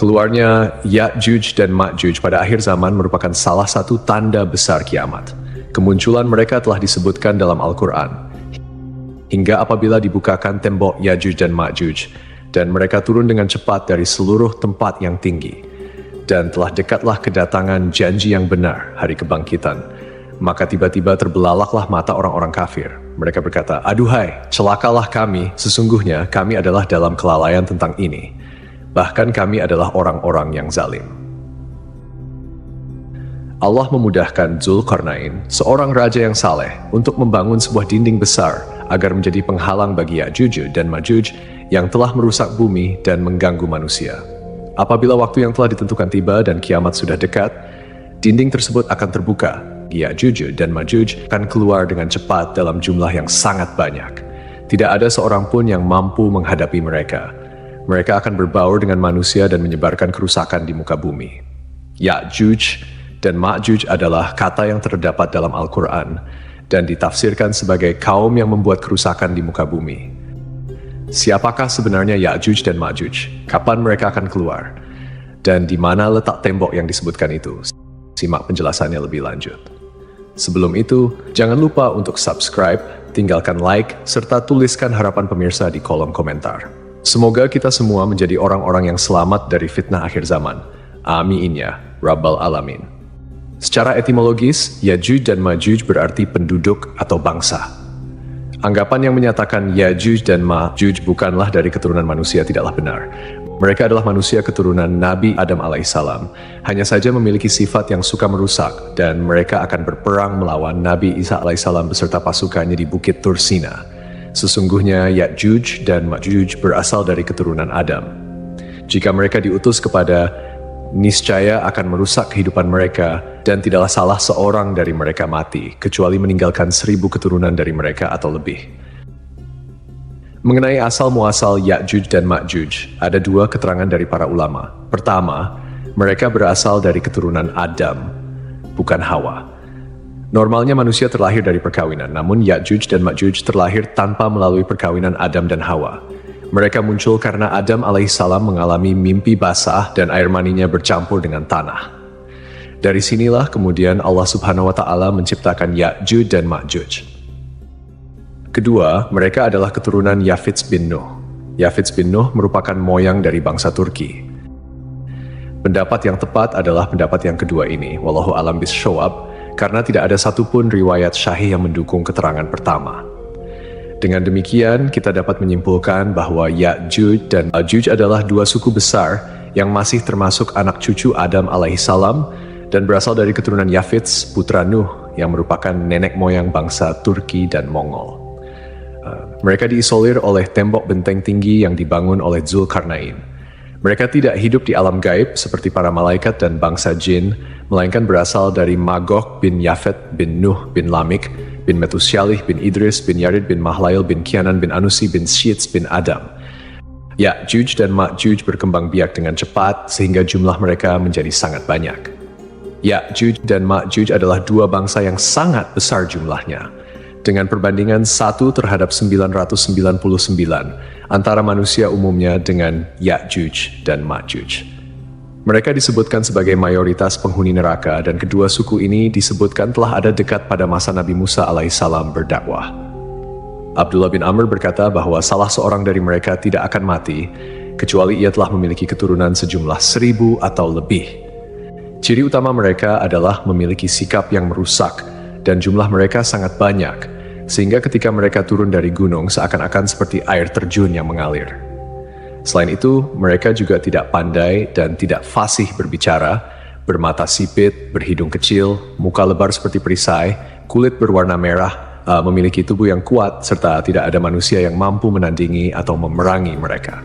Keluarnya Ya'juj dan Ma'juj pada akhir zaman merupakan salah satu tanda besar kiamat. Kemunculan mereka telah disebutkan dalam Al-Quran. Hingga apabila dibukakan tembok Ya'juj dan Ma'juj, dan mereka turun dengan cepat dari seluruh tempat yang tinggi, dan telah dekatlah kedatangan janji yang benar, hari kebangkitan, maka tiba-tiba terbelalaklah mata orang-orang kafir. Mereka berkata, "Aduhai, celakalah kami, sesungguhnya kami adalah dalam kelalaian tentang ini. Bahkan kami adalah orang-orang yang zalim." Allah memudahkan Zulkarnain, seorang raja yang saleh, untuk membangun sebuah dinding besar agar menjadi penghalang bagi Ya'juj dan Ma'juj yang telah merusak bumi dan mengganggu manusia. Apabila waktu yang telah ditentukan tiba dan kiamat sudah dekat, dinding tersebut akan terbuka. Ya'juj dan Ma'juj akan keluar dengan cepat dalam jumlah yang sangat banyak. Tidak ada seorang pun yang mampu menghadapi mereka. Mereka akan berbaur dengan manusia dan menyebarkan kerusakan di muka bumi. Ya'juj dan Ma'juj adalah kata yang terdapat dalam Al-Quran dan ditafsirkan sebagai kaum yang membuat kerusakan di muka bumi. Siapakah sebenarnya Ya'juj dan Ma'juj? Kapan mereka akan keluar? Dan di mana letak tembok yang disebutkan itu? Simak penjelasannya lebih lanjut. Sebelum itu, jangan lupa untuk subscribe, tinggalkan like, serta tuliskan harapan pemirsa di kolom komentar. Semoga kita semua menjadi orang-orang yang selamat dari fitnah akhir zaman. Amin ya, Rabbal Alamin. Secara etimologis, Ya'juj dan Ma'juj berarti penduduk atau bangsa. Anggapan yang menyatakan Ya'juj dan Ma'juj bukanlah dari keturunan manusia tidaklah benar. Mereka adalah manusia keturunan Nabi Adam alaihissalam, hanya saja memiliki sifat yang suka merusak, dan mereka akan berperang melawan Nabi Isa alaihissalam beserta pasukannya di Bukit Tursina. Sesungguhnya Ya'juj dan Ma'juj berasal dari keturunan Adam. Jika mereka diutus kepada, niscaya akan merusak kehidupan mereka, dan tidaklah salah seorang dari mereka mati, kecuali meninggalkan 1000 keturunan dari mereka atau lebih. Mengenai asal-muasal Ya'juj dan Ma'juj, ada dua keterangan dari para ulama. Pertama, mereka berasal dari keturunan Adam, bukan Hawa. Normalnya manusia terlahir dari perkawinan, namun Ya'juj dan Ma'juj terlahir tanpa melalui perkawinan Adam dan Hawa. Mereka muncul karena Adam alaihissalam mengalami mimpi basah dan air maninya bercampur dengan tanah. Dari sinilah kemudian Allah Subhanahu wa Ta'ala menciptakan Ya'juj dan Ma'juj. Kedua, mereka adalah keturunan Yafits bin Nuh. Yafits bin Nuh merupakan moyang dari bangsa Turki. Pendapat yang tepat adalah pendapat yang kedua ini, wallahu alam bisshawab, karena tidak ada satupun riwayat syahih yang mendukung keterangan pertama. Dengan demikian, kita dapat menyimpulkan bahwa Ya'juj dan Ma'juj adalah dua suku besar yang masih termasuk anak cucu Adam alaihissalam dan berasal dari keturunan Yafits, putra Nuh, yang merupakan nenek moyang bangsa Turki dan Mongol. Mereka diisolir oleh tembok benteng tinggi yang dibangun oleh Zulkarnain. Mereka tidak hidup di alam gaib seperti para malaikat dan bangsa jin, melainkan berasal dari Magog bin Yafet bin Nuh bin Lamik bin Metusyalih bin Idris bin Yarid bin Mahlail bin Kianan bin Anusi bin Syits bin Adam. Ya'juj dan Ma'juj berkembang biak dengan cepat sehingga jumlah mereka menjadi sangat banyak. Ya'juj dan Ma'juj adalah dua bangsa yang sangat besar jumlahnya, dengan perbandingan 1:999 antara manusia umumnya dengan Ya'juj dan Ma'juj. Mereka disebutkan sebagai mayoritas penghuni neraka, dan kedua suku ini disebutkan telah ada dekat pada masa Nabi Musa alaihissalam berdakwah. Abdullah bin Amr berkata bahwa salah seorang dari mereka tidak akan mati, kecuali ia telah memiliki keturunan sejumlah 1000 atau lebih. Ciri utama mereka adalah memiliki sikap yang merusak, dan jumlah mereka sangat banyak, sehingga ketika mereka turun dari gunung seakan-akan seperti air terjun yang mengalir. Selain itu, mereka juga tidak pandai dan tidak fasih berbicara, bermata sipit, berhidung kecil, muka lebar seperti perisai, kulit berwarna merah, memiliki tubuh yang kuat, serta tidak ada manusia yang mampu menandingi atau memerangi mereka.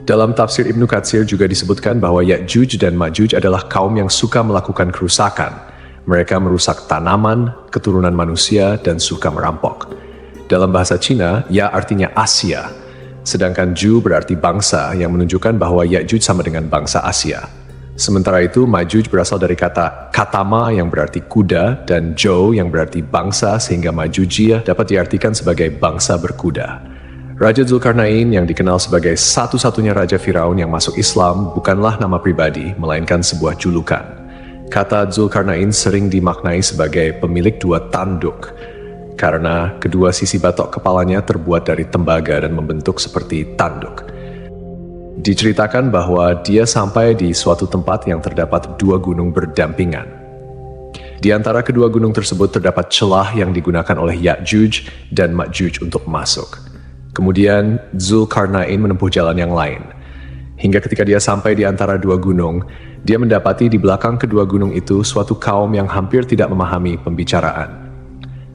Dalam tafsir Ibnu Katsir juga disebutkan bahwa Ya'juj dan Ma'juj adalah kaum yang suka melakukan kerusakan. Mereka merusak tanaman, keturunan manusia, dan suka merampok. Dalam bahasa Cina, Ya artinya Asia, sedangkan Ju berarti bangsa, yang menunjukkan bahwa Ya'juj sama dengan bangsa Asia. Sementara itu, Ma'juj berasal dari kata katama yang berarti kuda, dan Jo yang berarti bangsa, sehingga Ma'jujiyah dapat diartikan sebagai bangsa berkuda. Raja Zulkarnain yang dikenal sebagai satu-satunya Raja Firaun yang masuk Islam bukanlah nama pribadi, melainkan sebuah julukan. Kata Zulkarnain sering dimaknai sebagai pemilik dua tanduk, karena kedua sisi batok kepalanya terbuat dari tembaga dan membentuk seperti tanduk. Diceritakan bahwa dia sampai di suatu tempat yang terdapat dua gunung berdampingan. Di antara kedua gunung tersebut terdapat celah yang digunakan oleh Ya'juj dan Ma'juj untuk masuk. Kemudian Zulkarnain menempuh jalan yang lain. Hingga ketika dia sampai di antara dua gunung, dia mendapati di belakang kedua gunung itu suatu kaum yang hampir tidak memahami pembicaraan.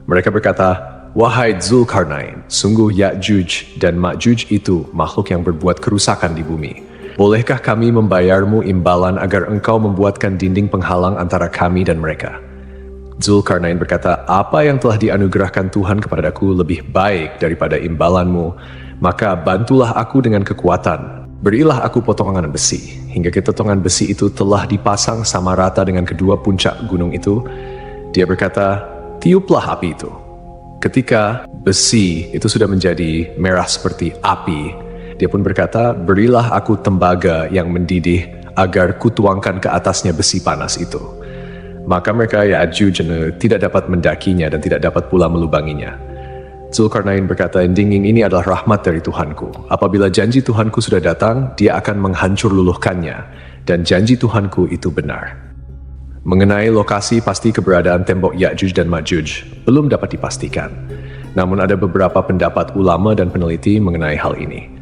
Mereka berkata, "Wahai Zulkarnain, sungguh Ya'juj dan Ma'juj itu makhluk yang berbuat kerusakan di bumi. Bolehkah kami membayarmu imbalan agar engkau membuatkan dinding penghalang antara kami dan mereka?" Zulkarnain berkata, "Apa yang telah dianugerahkan Tuhan kepadaku lebih baik daripada imbalanmu, maka bantulah aku dengan kekuatan. Berilah aku potongan besi." Hingga potongan besi itu telah dipasang sama rata dengan kedua puncak gunung itu. Dia berkata, "Tiuplah api itu." Ketika besi itu sudah menjadi merah seperti api, dia pun berkata, "Berilah aku tembaga yang mendidih agar kutuangkan ke atasnya besi panas itu." Maka mereka Ya'juj tidak dapat mendakinya dan tidak dapat pula melubanginya. Zulkarnain berkata, "Dinding ini adalah rahmat dari Tuhanku. Apabila janji Tuhanku sudah datang, dia akan menghancur luluhkannya, dan janji Tuhanku itu benar." Mengenai lokasi pasti keberadaan tembok Ya'juj dan Ma'juj belum dapat dipastikan. Namun ada beberapa pendapat ulama dan peneliti mengenai hal ini.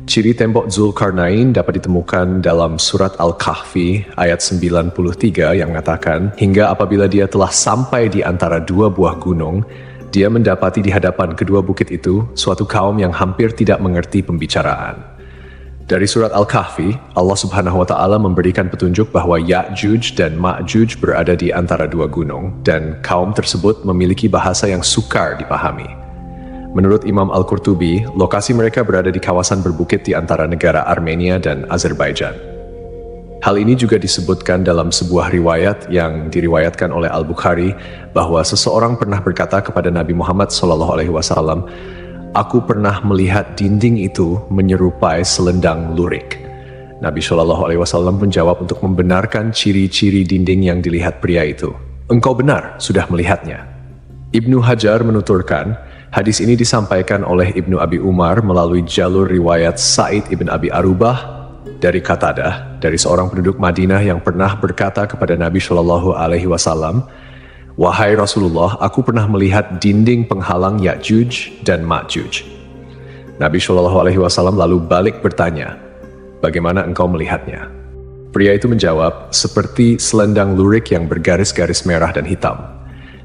Ciri tembok Zulkarnain dapat ditemukan dalam surat Al-Kahfi ayat 93 yang mengatakan, "Hingga apabila dia telah sampai di antara dua buah gunung, dia mendapati di hadapan kedua bukit itu suatu kaum yang hampir tidak mengerti pembicaraan." Dari surat Al-Kahfi, Allah Subhanahu wa Ta'ala memberikan petunjuk bahwa Ya'juj dan Ma'juj berada di antara dua gunung, dan kaum tersebut memiliki bahasa yang sukar dipahami. Menurut Imam Al-Qurtubi, lokasi mereka berada di kawasan berbukit di antara negara Armenia dan Azerbaijan. Hal ini juga disebutkan dalam sebuah riwayat yang diriwayatkan oleh Al-Bukhari bahwa seseorang pernah berkata kepada Nabi Muhammad SAW, "Aku pernah melihat dinding itu menyerupai selendang lurik." Nabi SAW menjawab untuk membenarkan ciri-ciri dinding yang dilihat pria itu. "Engkau benar, sudah melihatnya." Ibnu Hajar menuturkan, hadis ini disampaikan oleh Ibnu Abi Umar melalui jalur riwayat Sa'id ibn Abi Arubah dari Qatadah, dari seorang penduduk Madinah yang pernah berkata kepada Nabi SAW, "Wahai Rasulullah, aku pernah melihat dinding penghalang Ya'juj dan Ma'juj." Nabi SAW lalu balik bertanya, "Bagaimana engkau melihatnya?" Pria itu menjawab, "Seperti selendang lurik yang bergaris-garis merah dan hitam."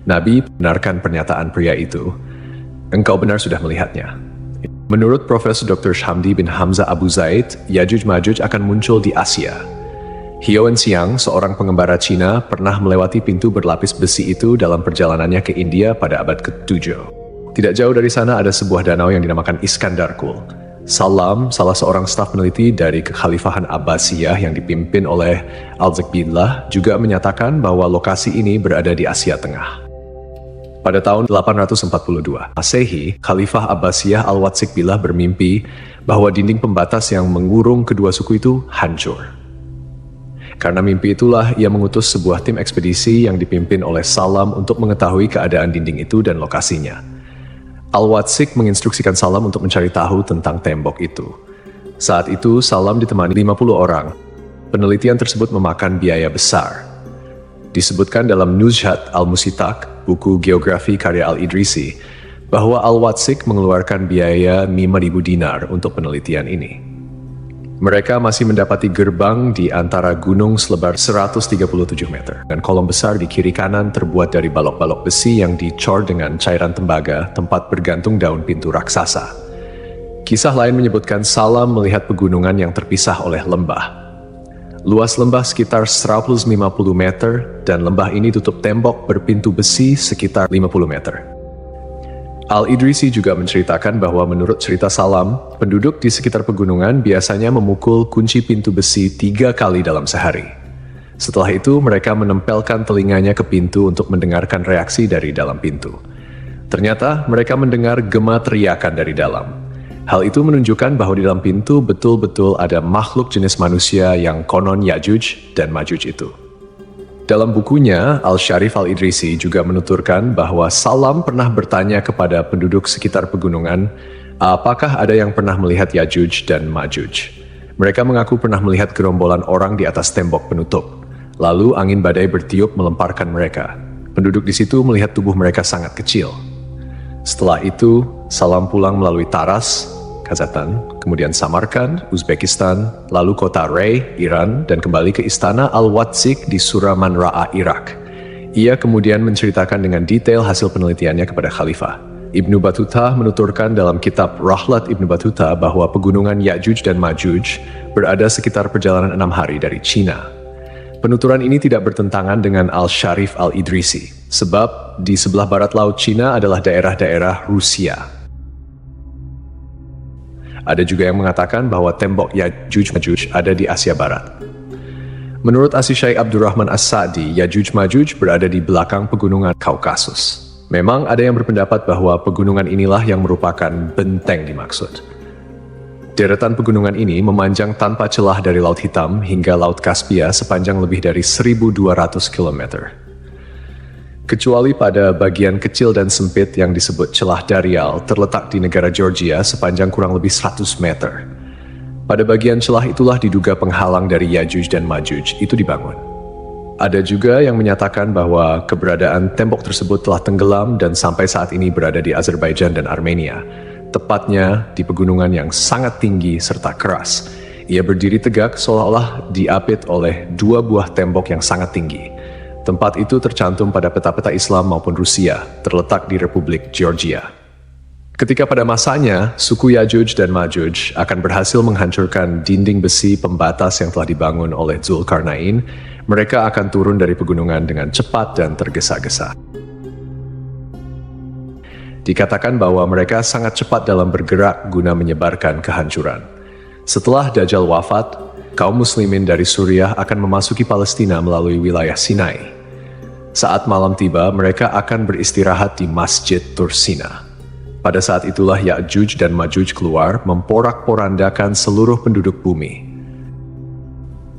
Nabi benarkan pernyataan pria itu. "Engkau benar sudah melihatnya." Menurut Profesor Dr. Hamdi bin Hamzah Abu Zaid, Ya'juj Ma'juj akan muncul di Asia. Hiuen Xiang, seorang pengembara Cina, pernah melewati pintu berlapis besi itu dalam perjalanannya ke India pada abad ke-7. Tidak jauh dari sana ada sebuah danau yang dinamakan Iskandarkul. Salam, salah seorang staf peneliti dari Kekhalifahan Abbasiyah yang dipimpin oleh Al-Zakbillah, juga menyatakan bahwa lokasi ini berada di Asia Tengah. Pada tahun 842 Masehi, Khalifah Abbasiyah Al-Watsikbillah bermimpi bahwa dinding pembatas yang mengurung kedua suku itu hancur. Karena mimpi itulah ia mengutus sebuah tim ekspedisi yang dipimpin oleh Salam untuk mengetahui keadaan dinding itu dan lokasinya. Al-Watsik menginstruksikan Salam untuk mencari tahu tentang tembok itu. Saat itu Salam ditemani 50 orang. Penelitian tersebut memakan biaya besar. Disebutkan dalam Nuzhat Al-Musitak, buku geografi karya Al-Idrisi, bahwa Al-Watsik mengeluarkan biaya 5.000 dinar untuk penelitian ini. Mereka masih mendapati gerbang di antara gunung selebar 137 meter, dan kolom besar di kiri kanan terbuat dari balok-balok besi yang dicor dengan cairan tembaga, tempat bergantung daun pintu raksasa. Kisah lain menyebutkan Salam melihat pegunungan yang terpisah oleh lembah. Luas lembah sekitar 150 meter, dan lembah ini tutup tembok berpintu besi sekitar 50 meter. Al-Idrisi juga menceritakan bahwa menurut cerita Salam, penduduk di sekitar pegunungan biasanya memukul kunci pintu besi 3 kali dalam sehari. Setelah itu, mereka menempelkan telinganya ke pintu untuk mendengarkan reaksi dari dalam pintu. Ternyata, mereka mendengar gema teriakan dari dalam. Hal itu menunjukkan bahwa di dalam pintu betul-betul ada makhluk jenis manusia yang konon Ya'juj dan Ma'juj itu. Dalam bukunya, Al-Sharif Al-Idrisi juga menuturkan bahwa Salam pernah bertanya kepada penduduk sekitar pegunungan, apakah ada yang pernah melihat Ya'juj dan Ma'juj? Mereka mengaku pernah melihat gerombolan orang di atas tembok penutup. Lalu angin badai bertiup melemparkan mereka. Penduduk di situ melihat tubuh mereka sangat kecil. Setelah itu, Salam pulang melalui Taras, Kazakhstan, kemudian Samarkand, Uzbekistan, lalu kota Rey, Iran, dan kembali ke istana Al-Watzik di Suraman Ra'a, Irak. Ia kemudian menceritakan dengan detail hasil penelitiannya kepada Khalifah. Ibnu Battuta menuturkan dalam kitab Rahlat Ibnu Battuta bahwa pegunungan Ya'juj dan Ma'juj berada sekitar perjalanan 6 hari dari Cina. Penuturan ini tidak bertentangan dengan Al-Sharif Al-Idrisi, sebab di sebelah barat laut Cina adalah daerah-daerah Rusia. Ada juga yang mengatakan bahwa tembok Ya'juj-Ma'juj ada di Asia Barat. Menurut Asy-Syaikh Abdurrahman As-Sa'di, Ya'juj-Ma'juj berada di belakang pegunungan Kaukasus. Memang ada yang berpendapat bahwa pegunungan inilah yang merupakan benteng dimaksud. Deretan pegunungan ini memanjang tanpa celah dari Laut Hitam hingga Laut Kaspia sepanjang lebih dari 1.200 km. Kecuali pada bagian kecil dan sempit yang disebut celah Darial terletak di negara Georgia sepanjang kurang lebih 100 meter. Pada bagian celah itulah diduga penghalang dari Ya'juj dan Ma'juj itu dibangun. Ada juga yang menyatakan bahwa keberadaan tembok tersebut telah tenggelam dan sampai saat ini berada di Azerbaijan dan Armenia, tepatnya di pegunungan yang sangat tinggi serta keras. Ia berdiri tegak seolah-olah diapit oleh 2 buah tembok yang sangat tinggi. Tempat itu tercantum pada peta-peta Islam maupun Rusia, terletak di Republik Georgia. Ketika pada masanya, suku Ya'juj dan Ma'juj akan berhasil menghancurkan dinding besi pembatas yang telah dibangun oleh Zulkarnain, mereka akan turun dari pegunungan dengan cepat dan tergesa-gesa. Dikatakan bahwa mereka sangat cepat dalam bergerak guna menyebarkan kehancuran. Setelah Dajjal wafat, kaum muslimin dari Suriah akan memasuki Palestina melalui wilayah Sinai. Saat malam tiba, mereka akan beristirahat di Masjid Tursina. Pada saat itulah Ya'juj dan Ma'juj keluar memporak-porandakan seluruh penduduk bumi.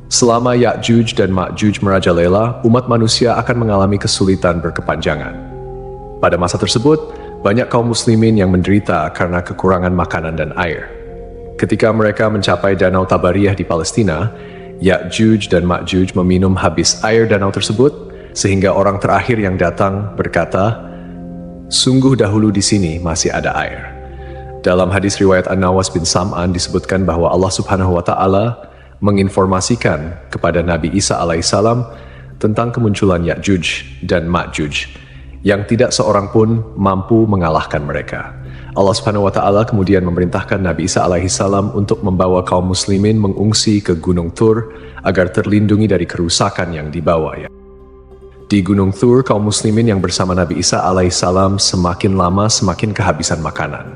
Selama Ya'juj dan Ma'juj merajalela, umat manusia akan mengalami kesulitan berkepanjangan. Pada masa tersebut, banyak kaum muslimin yang menderita karena kekurangan makanan dan air. Ketika mereka mencapai Danau Tabariyah di Palestina, Ya'juj dan Ma'juj meminum habis air danau tersebut, sehingga orang terakhir yang datang berkata, "Sungguh dahulu di sini masih ada air." Dalam hadis riwayat An-Nawas bin Sam'an disebutkan bahwa Allah Subhanahu wa Ta'ala menginformasikan kepada Nabi Isa alaihissalam tentang kemunculan Ya'juj dan Ma'juj, yang tidak seorang pun mampu mengalahkan mereka. Allah Subhanahu wa Ta'ala kemudian memerintahkan Nabi Isa alaihissalam untuk membawa kaum muslimin mengungsi ke Gunung Tur agar terlindungi dari kerusakan yang dibawanya. Di Gunung Tur, kaum muslimin yang bersama Nabi Isa alaihissalam semakin lama semakin kehabisan makanan.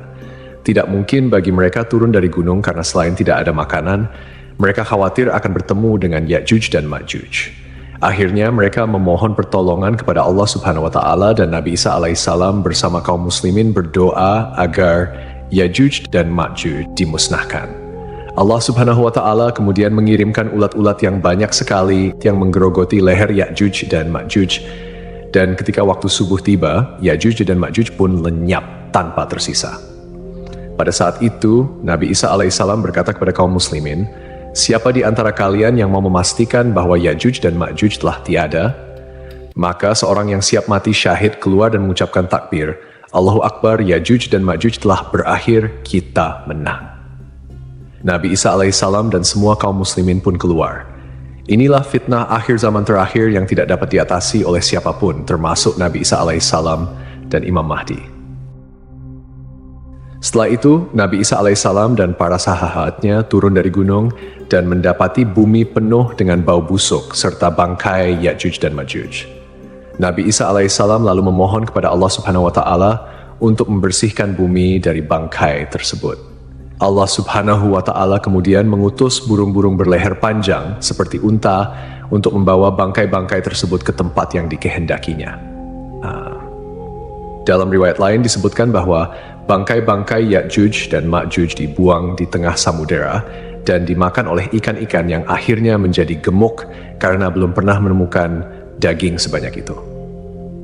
Tidak mungkin bagi mereka turun dari gunung karena selain tidak ada makanan, mereka khawatir akan bertemu dengan Ya'juj dan Ma'juj. Akhirnya mereka memohon pertolongan kepada Allah Subhanahu wa Ta'ala dan Nabi Isa alaihissalam bersama kaum muslimin berdoa agar Ya'juj dan Ma'juj dimusnahkan. Allah Subhanahu wa Ta'ala kemudian mengirimkan ulat-ulat yang banyak sekali yang menggerogoti leher Ya'juj dan Ma'juj. Dan ketika waktu subuh tiba, Ya'juj dan Ma'juj pun lenyap tanpa tersisa. Pada saat itu, Nabi Isa alaihissalam berkata kepada kaum muslimin, "Siapa di antara kalian yang mau memastikan bahwa Ya'juj dan Ma'juj telah tiada?" Maka seorang yang siap mati syahid keluar dan mengucapkan takbir, "Allahu Akbar, Ya'juj dan Ma'juj telah berakhir, kita menang." Nabi Isa alaihissalam dan semua kaum muslimin pun keluar. Inilah fitnah akhir zaman terakhir yang tidak dapat diatasi oleh siapapun, termasuk Nabi Isa alaihissalam dan Imam Mahdi. Setelah itu, Nabi Isa alaihissalam dan para sahabatnya turun dari gunung dan mendapati bumi penuh dengan bau busuk serta bangkai Ya'juj dan Ma'juj. Nabi Isa alaihissalam lalu memohon kepada Allah Subhanahu wa Ta'ala untuk membersihkan bumi dari bangkai tersebut. Allah Subhanahu wa Ta'ala kemudian mengutus burung-burung berleher panjang seperti unta untuk membawa bangkai-bangkai tersebut ke tempat yang dikehendakinya. Dalam riwayat lain disebutkan bahwa bangkai-bangkai Ya'juj dan Ma'juj dibuang di tengah samudera dan dimakan oleh ikan-ikan yang akhirnya menjadi gemuk karena belum pernah menemukan daging sebanyak itu.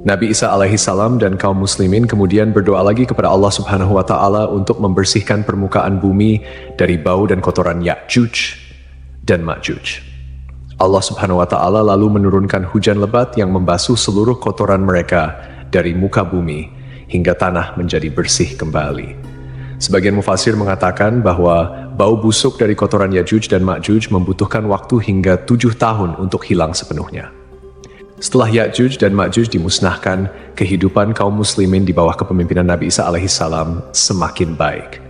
Nabi Isa alaihi salam dan kaum muslimin kemudian berdoa lagi kepada Allah Subhanahu wa taala untuk membersihkan permukaan bumi dari bau dan kotoran Ya'juj dan Ma'juj. Allah Subhanahu wa taala lalu menurunkan hujan lebat yang membasuh seluruh kotoran mereka dari muka bumi hingga tanah menjadi bersih kembali. Sebagian mufasir mengatakan bahwa bau busuk dari kotoran Ya'juj dan Ma'juj membutuhkan waktu hingga 7 tahun untuk hilang sepenuhnya. Setelah Ya'juj dan Ma'juj dimusnahkan, kehidupan kaum muslimin di bawah kepemimpinan Nabi Isa alaihi salam semakin baik.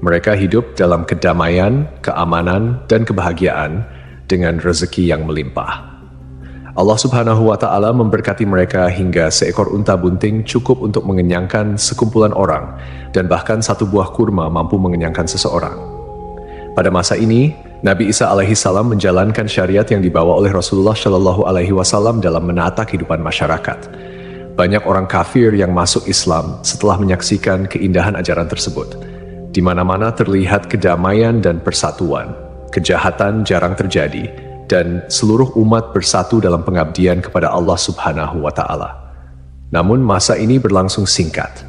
Mereka hidup dalam kedamaian, keamanan, dan kebahagiaan dengan rezeki yang melimpah. Allah Subhanahu wa taala memberkati mereka hingga seekor unta bunting cukup untuk mengenyangkan sekumpulan orang dan bahkan satu buah kurma mampu mengenyangkan seseorang. Pada masa ini, Nabi Isa alaihi salam menjalankan syariat yang dibawa oleh Rasulullah Shallallahu alaihi wasallam dalam menata kehidupan masyarakat. Banyak orang kafir yang masuk Islam setelah menyaksikan keindahan ajaran tersebut. Di mana-mana terlihat kedamaian dan persatuan. Kejahatan jarang terjadi dan seluruh umat bersatu dalam pengabdian kepada Allah Subhanahu wa taala. Namun masa ini berlangsung singkat.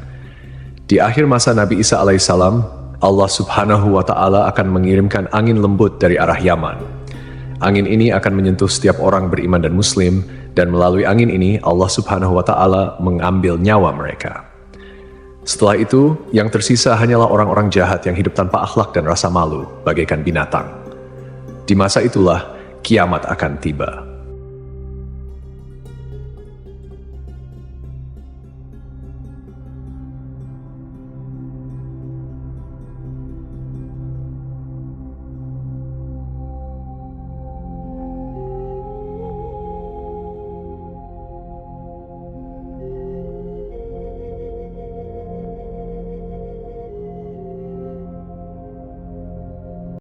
Di akhir masa Nabi Isa alaihissalam, Allah Subhanahu wa taala akan mengirimkan angin lembut dari arah Yaman. Angin ini akan menyentuh setiap orang beriman dan muslim, dan melalui angin ini Allah Subhanahu wa taala mengambil nyawa mereka. Setelah itu, yang tersisa hanyalah orang-orang jahat yang hidup tanpa akhlak dan rasa malu, bagaikan binatang. Di masa itulah kiamat akan tiba.